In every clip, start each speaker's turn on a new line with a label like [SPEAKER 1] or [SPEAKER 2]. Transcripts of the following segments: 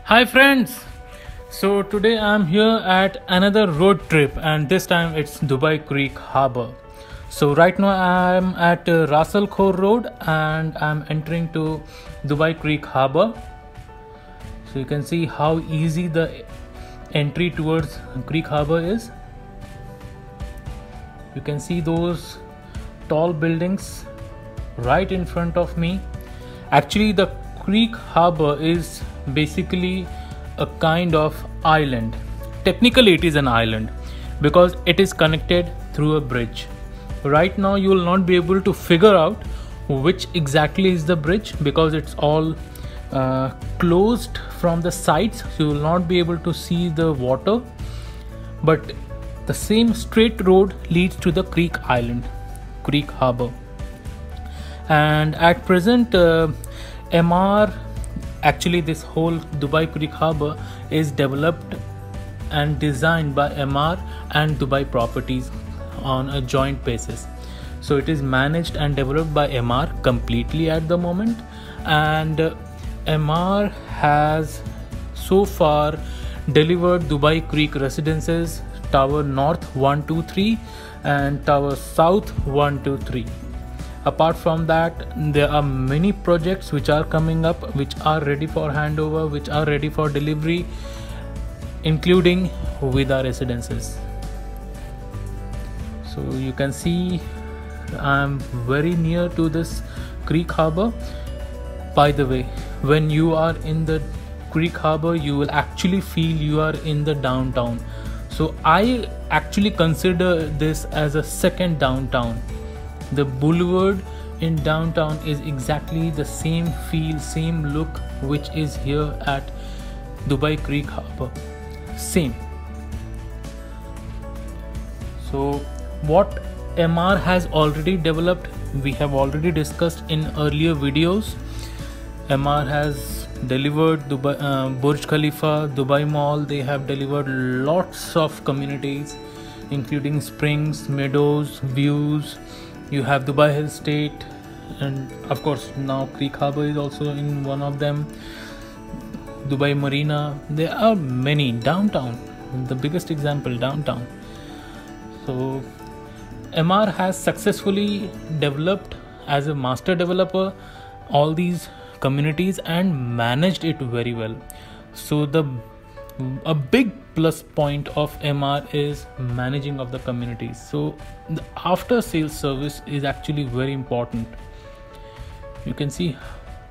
[SPEAKER 1] Hi friends! So today I'm here at another road trip and this time it's Dubai Creek Harbour. So right now I'm at Ras Al Khor Road and I'm entering to Dubai Creek Harbour. So you can see how easy the entry towards Creek Harbour is. You can see those tall buildings right in front of me. Actually the Creek Harbour is basically a kind of island. Technically it is an island because it is connected through a bridge. Right now you will not be able to figure out which exactly is the bridge because it's all closed from the sides, so you will not be able to see the water, but the same straight road leads to the Creek Island, Creek Harbour. And at present MR, actually this whole Dubai Creek Harbour is developed and designed by MR and Dubai Properties on a joint basis. So it is managed and developed by MR completely at the moment, and MR has so far delivered Dubai Creek Residences Tower North 1, 2, 3 and Tower South 1, 2, 3. Apart from that, there are many projects which are coming up, which are ready for handover, which are ready for delivery, including Vida Residences. So you can see I'm very near to this Creek Harbour. By the way, when you are in the Creek Harbour, you will actually feel you are in the downtown. So I actually consider this as a second downtown. The boulevard in downtown is exactly the same feel, same look which is here at Dubai Creek Harbour. Same. So what MR has already developed, we have already discussed in earlier videos. MR has delivered Dubai, Burj Khalifa, Dubai Mall. They have delivered lots of communities including Springs, Meadows, Views. You have Dubai Hill State, and of course now Creek Harbour is also in one of them. Dubai Marina. There are many. Downtown, the biggest example, downtown. So MR has successfully developed as a master developer all these communities and managed it very well. So a big plus point of MR is managing of the communities. So the after sales service is actually very important. You can see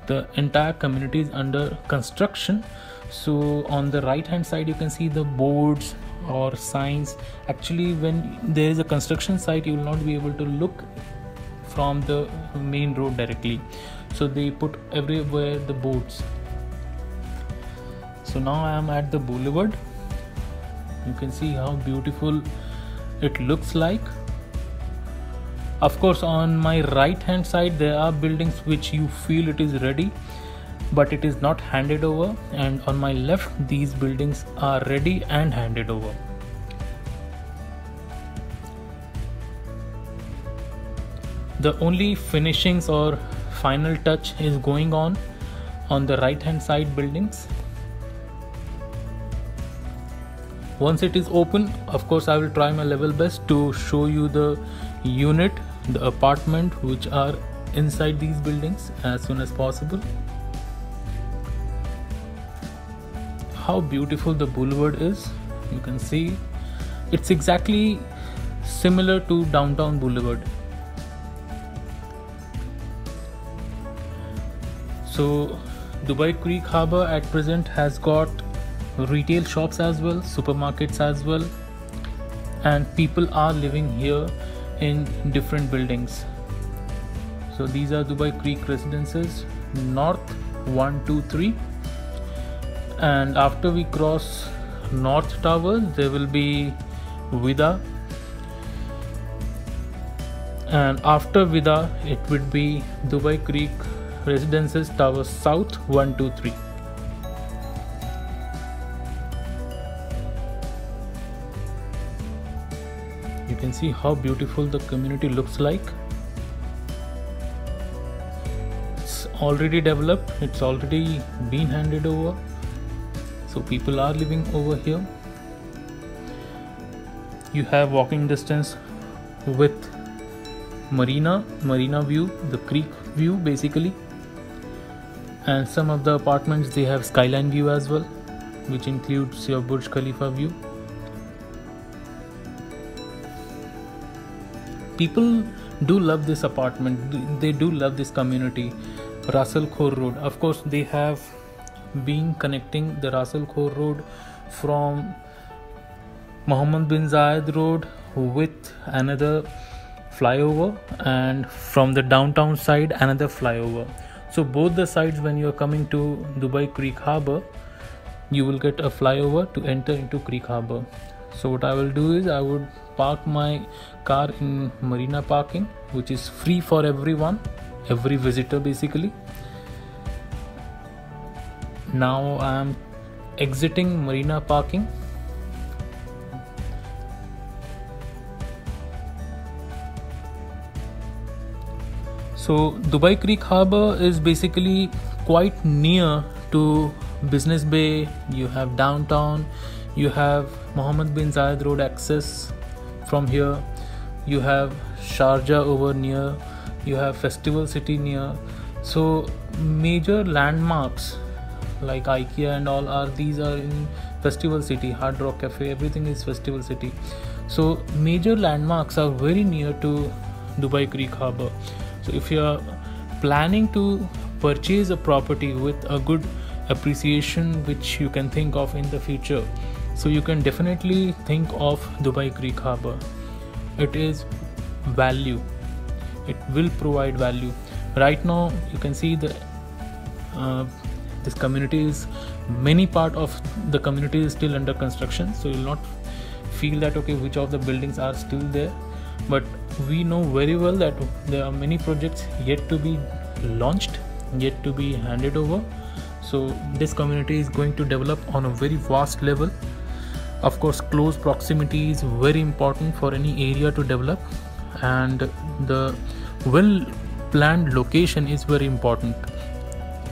[SPEAKER 1] the entire community is under construction. So on the right hand side you can see the boards or signs. Actually when there is a construction site, you will not be able to look from the main road directly, so they put everywhere the boards. So now I am at the boulevard. You can see how beautiful it looks like. Of course on my right hand side there are buildings which you feel it is ready, but it is not handed over, and on my left these buildings are ready and handed over. The only finishings or final touch is going on the right hand side buildings. Once it is open, of course I will try my level best to show you the unit, the apartment which are inside these buildings as soon as possible. How beautiful the boulevard is. You can see it's exactly similar to downtown boulevard. So Dubai Creek Harbour at present has got retail shops as well, supermarkets as well, and people are living here in different buildings. So these are Dubai Creek Residences North 1, 2, 3, and after we cross North Tower there will be Vida, and after Vida it would be Dubai Creek Residences Tower South 1, 2, 3. You can see how beautiful the community looks like. It's already developed, it's already been handed over. So people are living over here. You have walking distance with marina view, the creek view basically, and some of the apartments they have skyline view as well, which includes your Burj Khalifa view. People do love this apartment, they do love this community. Ras Al Khor Road, of course they have been connecting the Ras Al Khor Road from Mohammed bin Zayed Road with another flyover, and from the downtown side another flyover. So both the sides, when you are coming to Dubai Creek Harbour, you will get a flyover to enter into Creek Harbour. So what I will do is I would park my car in marina parking, which is free for everyone, every visitor basically. Now I am exiting marina parking. So Dubai Creek Harbour is basically quite near to Business Bay. You have downtown, you have Mohammed bin Zayed Road access from here, you have Sharjah over near, you have Festival City near. So major landmarks like IKEA and all these are in Festival City. Hard Rock Cafe, everything is Festival City. So major landmarks are very near to Dubai Creek Harbour. So if you are planning to purchase a property with a good appreciation which you can think of in the future, so you can definitely think of Dubai Creek Harbour. It is value, it will provide value. Right now you can see the this community is, many part of the community is still under construction, so you will not feel that okay which of the buildings are still there, but we know very well that there are many projects yet to be launched, yet to be handed over. So this community is going to develop on a very vast level. Of course, close proximity is very important for any area to develop, and the well planned location is very important.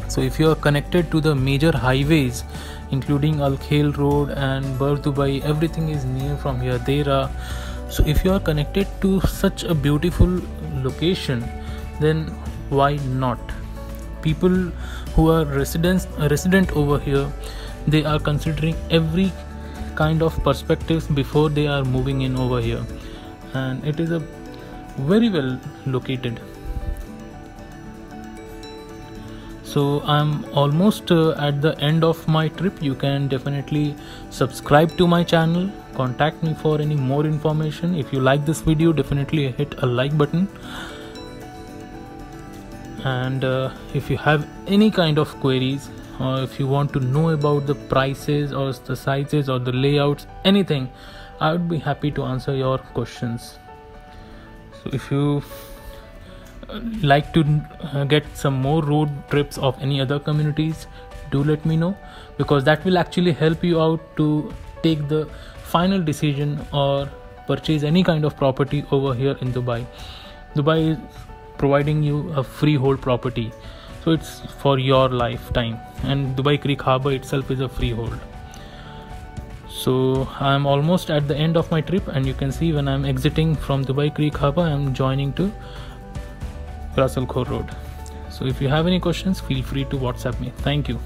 [SPEAKER 1] So if you are connected to the major highways including Al Khail Road and Bur Dubai, everything is near from here, Dera. So if you are connected to such a beautiful location, then why not? People who are resident over here, they are considering every kind of perspectives before they are moving in over here, and it is a very well located. So I'm almost at the end of my trip. You can definitely subscribe to my channel, contact me for any more information. If you like this video, definitely hit a like button, and if you have any kind of queries, or if you want to know about the prices or the sizes or the layouts, anything, I would be happy to answer your questions. So if you like to get some more road trips of any other communities, do let me know, because that will actually help you out to take the final decision or purchase any kind of property over here in Dubai. Dubai is providing you a freehold property, so it's for your lifetime, and Dubai Creek Harbour itself is a freehold. So I'm almost at the end of my trip, and you can see when I'm exiting from Dubai Creek Harbour, I'm joining to Ras Al Khor Road. So if you have any questions, feel free to WhatsApp me. Thank you.